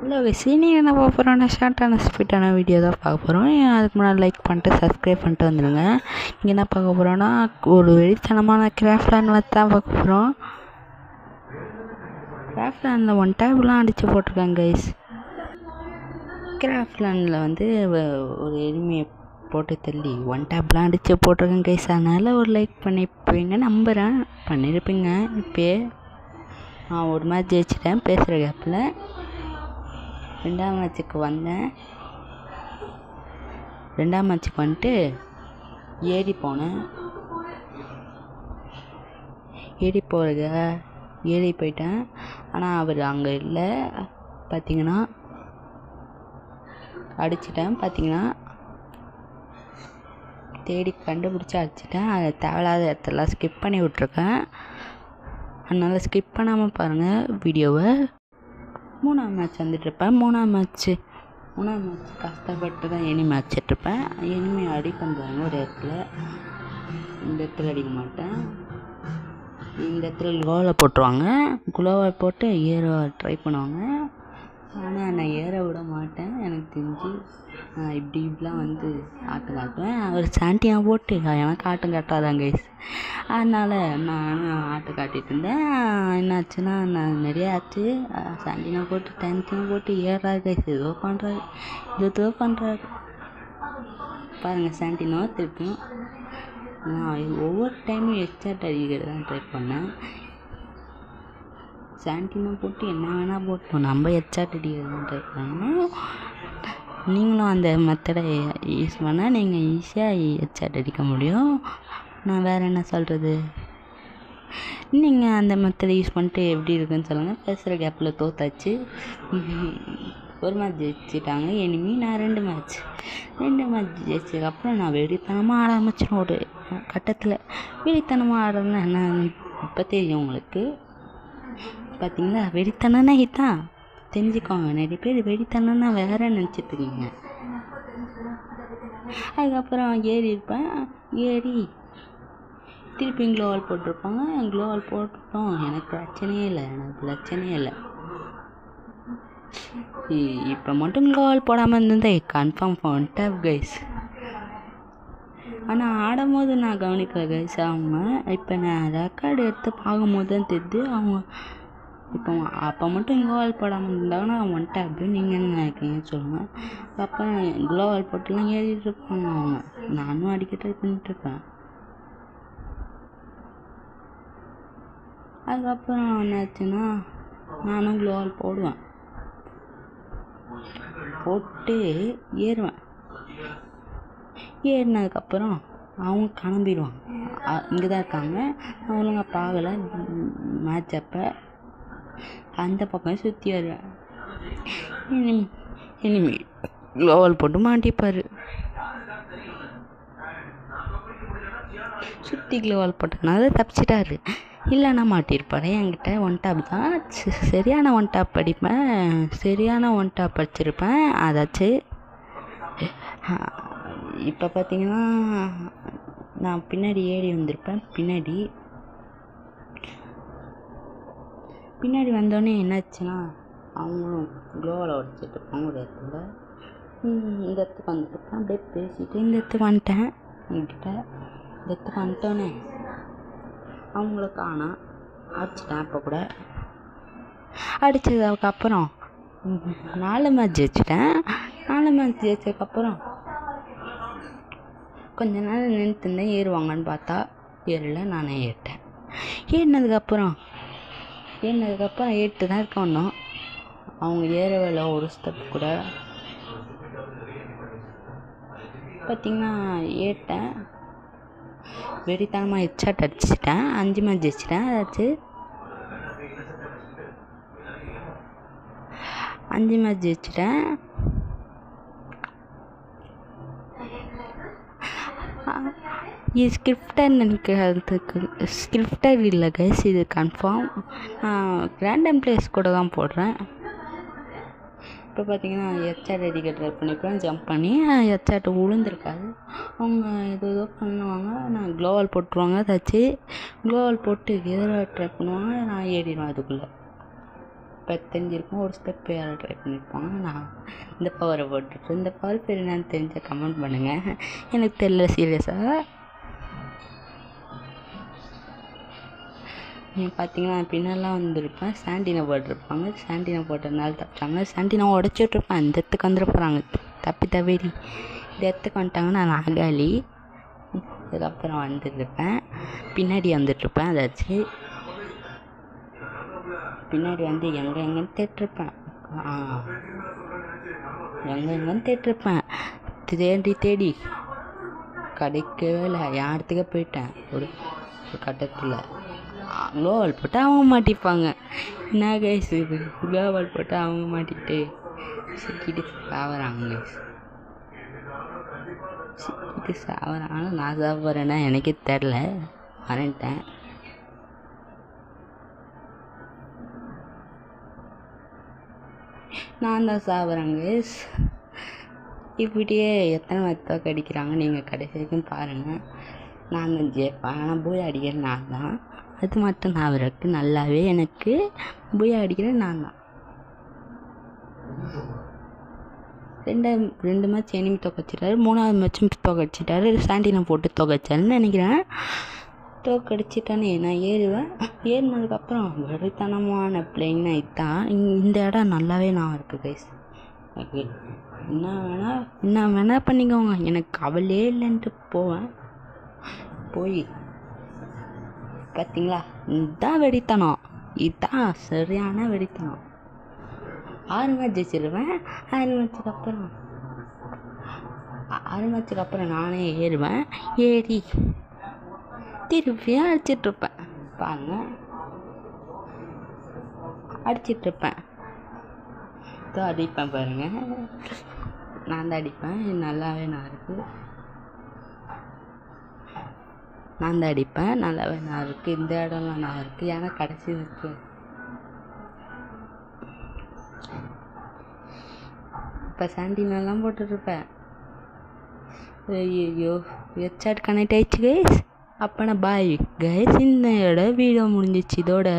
இல்லை சீனியர் என்ன பார்க்க போகிறோன்னா ஷார்ட்டான ஸ்பீட்டான வீடியோ தான் பார்க்க போகிறோம். அதுக்கு முன்னாடி லைக் பண்ணிட்டு சப்ஸ்கிரைப் பண்ணிட்டு வந்துடுங்க. இங்கே என்ன பார்க்க போகிறோன்னா ஒரு வெறித்தனமான கிராஃப்ட் லேண்ட் வந்து தான் பார்க்க போகிறோம். கிராஃப்ட் லேண்டில் 1 டேப்லாம் அடித்து போட்டிருக்காங்க கைஸ். கிராஃப்ட் லேண்டில் வந்து ஒரு எளிமையை போட்டு தள்ளி 1 டேப்லாம் அடித்து போட்டிருக்கேன் கைஸ். அதனால் ஒரு லைக் பண்ணிப்பீங்க நம்புகிறேன், பண்ணியிருப்பீங்க. இப்போயே நான் ஒரு மேட்ச் ஜெயிச்சிட்டேன் பேசுகிற கேப்பில். 2ஆம் மேட்சுக்கு வந்தேன். 2ஆம் மேட்சுக்கு வந்துட்டு ஏடி போனேன். ஏடி போயிட்டேன். ஆனால் அவர் அங்கே இல்லை. பார்த்தீங்கன்னா அடிச்சிட்டேன். பார்த்தீங்கன்னா தேடி கண்டுபிடிச்சி அடிச்சிட்டேன். அதை தேவையில்லாத இடத்தெல்லாம் ஸ்கிப் பண்ணி விட்ருக்கேன். அதனால் ஸ்கிப் பண்ணாமல் பாருங்கள் வீடியோவை. 3ஆம் மேட்ச் வந்துட்டுருப்பேன். 3ஆம் மேட்ச்சு கஷ்டப்பட்டு தான் எனிமி அடிச்சிட்ருப்பேன். எனிமி அடி பண்ணுறாங்க ஒரு இடத்துல. இந்த இடத்துல அடிக்க மாட்டேன். இந்த இடத்துல குளோவில் போட்டுருவாங்க. குளோவை போட்டு ஏற ட்ரை பண்ணுவாங்க. ஆனால் நான் ஏற விட மாட்டேன். எனக்கு தெரிஞ்சு நான் இப்படிலாம் வந்து ஆட்டம் காட்டுவேன். அவர் சாண்டினா போட்டு எனக்கு ஆட்டம் காட்டாதாங்க கைஸ். அதனால் நான் ஆட்டம் காட்டிகிட்டு இருந்தேன். என்னாச்சுன்னா நான் நிறையா ஆச்சு. சாண்டினா போட்டு டென்த்தினா போட்டு ஏறாரு கைஸ். ஏதோ பண்ணுறாரு பாருங்கள். சாண்டினோ திருப்பியும் நான் ஒவ்வொரு டைமும் ஹெட்ஷாட் அடிக்கிறது தான் ட்ரை பண்ணேன். சாண்டினா போட்டு என்ன வேணால் போட்டோம், நம்ம ஹெட்ஷாட் அடிக்கிறது தான் ட்ரை பண்ணணும். நீங்களும் அந்த மெத்தடை யூஸ் பண்ணால் நீங்கள் ஈஸியாக ஹெட்ஷாட் அடிக்க முடியும். நான் வேறு என்ன சொல்கிறது, நீங்கள் அந்த மெத்தடை யூஸ் பண்ணிட்டு எப்படி இருக்குன்னு சொல்லுங்கள். பேசுகிற கேப்பில் தோத்தாச்சு. ஒரு மேட்ச் ஜெயிச்சிட்டாங்க எனிமி. நான் 2 மேட்ச் ஜெயிச்சதுக்கப்புறம் நான் வெறித்தனமாக ஆட ஆரம்பிச்சிடும். ஒரு கட்டத்தில் வெறித்தனமாக ஆடுறதுன்னா என்ன இப்போ தெரியும் உங்களுக்கு. பார்த்தீங்களா, வெறித்தனம்னா இதுதான் தெரிஞ்சுக்கோங்க. நிறைய பேர் வெறித்தனம்னா வேறு நினச்சிட்ருக்கீங்க. அதுக்கப்புறம் ஏறி திருப்பி க்ளோவால் போட்டிருப்பாங்க. க்ளோவால் போட்டுட்டோம். எனக்கு பிரச்சனையே இல்லை. இப்போ மட்டும் க்ளோவால் போடாமல் இருந்ததே கன்ஃபார்ம் பண்ணிட்டேன் கைஸ். ஆனால் ஆடும்போது நான் கவனிக்கல கைஸ். அவங்க இப்போ நான் ரெக்கார்டு எடுத்து பார்க்கும்போது தான் தெரியுது. அவங்க இப்போ அப்போ மட்டும் க்ளோவால் போடாமல் இருந்தாங்கன்னா வந்துட்டேன் அப்படின்னு நீங்கள் என்ன நினைக்கிறீங்கன்னு சொல்லுங்கள். அப்போ க்ளோவால் போட்டுலாம் ஏறிட்டு இருப்பாங்க அவங்க. நானும் அடிக்க ட்ரை பண்ணிட்டுருப்பேன். அதுக்கப்புறம் என்னாச்சுன்னா நானும் க்ளோவால் போட்டு ஏறுவேன். ஏறினதுக்கப்புறம் அவங்க கிளம்பிடுவாங்க. இங்கே தான் இருக்காங்க. அவங்களுங்க பார்க்கல மேட்ச். அப்போ அந்த பக்கம் சுற்றி வருவேன். இனிமே க்ளோவால் போட்டு மாட்டிப்பார். சுற்றி க்ளோவால் போட்டனால தப்பிச்சிட்டாரு. இல்லைன்னா மாட்டியிருப்பாரு. என்கிட்ட 1 டேப் தான் சரியான 1 டேப் அடிச்சிருப்பேன். அதாச்சு இப்போ பார்த்தீங்கன்னா நான் பின்னாடி ஏறி வந்திருப்பேன். பின்னாடி வந்தோடனே என்னாச்சுன்னா அவங்களும் க்ளோவில் உடச்சிட்டு இருப்பாங்க ஒரு இடத்துல. இந்த இடத்துக்கு வந்துருப்பேன். அப்படியே பேசிட்டு இந்த இடத்துக்கு வந்துட்டேன். என்கிட்ட இந்த இடத்துக்கு வந்துட்டோன்னே அவங்கள காணோம். அடிச்சிட்டேன். அப்போ கூட அடித்ததுக்கப்புறம் 4 மேட்ச் ஜெயிச்சிட்டேன். 4 மேட்ச் ஜெயிச்சதுக்கப்புறம் கொஞ்ச நாள் நின்றுருந்தேன். ஏறுவாங்கன்னு பார்த்தா ஏறல. நானே ஏறிட்டேன். ஏறினதுக்கப்புறம் 8 தான் இருக்க ஒன்றும். அவங்க ஏறவில்லை ஒரு ஸ்டெப் கூட. பார்த்திங்கன்னா ஏறிட்டேன். வெறித்தனமாக ஹெட்ஷாட் அடிச்சிட்டேன். 5 மேட்ச் ஜெயிச்சிட்டேன். அதாச்சு 5 மேட்ச் ஜெயிச்சிட்டேன். இது ஸ்கிரிப்டர் இல்லை கைஸ், இது கன்ஃபார்ம். ரேண்டம் பிளேஸ் கூட தான் போடுறேன். இப்போ பார்த்தீங்கன்னா ஹெட்ஷாட் அடிக்க ட்ரை பண்ணிப்பேன். ஜம்ப் பண்ணி ஹெட்ஷாட் விழுந்திருக்காது. அவங்க ஏதோ பண்ணுவாங்க. நான் க்ளோவால் போட்டுருவாங்க. ஏதாச்சும் க்ளோவால் போட்டு எதிராக ட்ரை பண்ணுவாங்க. நான் ஏறிடுவேன் அதுக்குள்ளே. தெரிஞ்சிருக்கும், ஒரு ஸ்டெப் யாரும் ட்ரை பண்ணியிருப்பாங்க. நான் இந்த பவரை போட்டுட்டு இந்த பவர் பேர் என்னன்னு தெரிஞ்ச கமெண்ட் பண்ணுங்கள். எனக்கு தெரியல சீரியஸாக. நீங்கள் பார்த்தீங்கன்னா பின்னெல்லாம் வந்துருப்பேன். சாண்டினை போட்டிருப்பாங்க. சாண்டினை போட்டதுனால தப்பிச்சாங்க. சாண்டினை உடச்சி விட்ருப்பேன். இந்த இடத்துக்கு வந்துட போகிறாங்க தவறி இந்த இடத்துக்கு வந்துட்டாங்கன்னா நான் அகாலி. அதுக்கப்புறம் வந்துட்டுருப்பேன். பின்னாடி வந்துட்டுருப்பேன். அதாச்சு பின்னாடி வந்து எங்கன்னு தேட்டிருப்பேன். எங்கன்னு தேட்டிருப்பேன். தேடி கிடைக்கவே இல்லை. என் இடத்துக்கே போயிட்டேன். ஒரு கட்டத்தில் குளோவால் போட்டு அவங்க மாட்டிப்பாங்க. என்ன கைஸ் இது, குளோவால் போட்டு அவங்க மாட்டிக்கிட்டு சிக்கிட்டு சாவறாங்க கைஸ். சிக்கிட்டு சாவறாங்க. நான் சாப்பிட்றேன்னா எனக்கே தெரில, மறந்துட்டேன். நான் தான் சாப்பிட்றேன் கைஸ். இப்படியே எத்தனை மேட்ச் அடிக்கிறாங்க நீங்கள் கடைசி வரைக்கும் பாருங்கள். நான் தான் ஜெயிப்பேன். ஆனால் போய் அடிக்கிறேன் நான் தான். அது மட்டும் நான் அவருக்கு நல்லாவே எனக்கு போய் அடிக்கிறேன் நான் தான். ரெண்டு மேட்ச் எனிமி தோக்கடிச்சிட்டாரு. 3வது மேட்சும் தோக்கடிச்சிட்டாரு. சாண்டினை போட்டு தோக்கடிச்சாருன்னு நினைக்கிறேன். தோக்கடிச்சிட்டானே நான் ஏறுவேன். ஏறினதுக்கப்புறம் வெறித்தனமான பிளேயிங் நைட் தான். இந்த இடம் நல்லாவே நான் இருக்குது கைஸ். ஓகே, என்ன வேணால் பண்ணிக்கோங்க, எனக்கு கவலையே இல்லைன்ட்டு போவேன். போய் பார்த்தீங்களா, இதுதான் வெடித்தனம். இதுதான் சரியான வெடித்தனம். 6 மேட்ச் ஜெயிச்சிருவேன். 6 மேட்சுக்கு அப்புறம் நானே ஏறுவேன். ஏறி திருப்பியும் அடிச்சிட்ருப்பேன். பாருங்க, அடிச்சிட்ருப்பேன். அடிப்பேன் பாருங்க. நான் தான் அடிப்பேன். நல்லாவே நான் இருக்குது. நான் தான் அடிப்பேன். நல்லாவே நான் இருக்குது. இந்த இடம்லாம் நான் இருக்குது. ஏன்னா கடைசி இருக்குது. இப்போ சாண்டினெல்லாம் போட்டுட்ருப்பேன். ஐயோ, ஹெட்ஷாட் கனெக்ட் ஆயிடுச்சு கைஸ். அப்போனா பாய் கைஸ், இந்த வீடியோ முடிஞ்சிச்சு இதோட.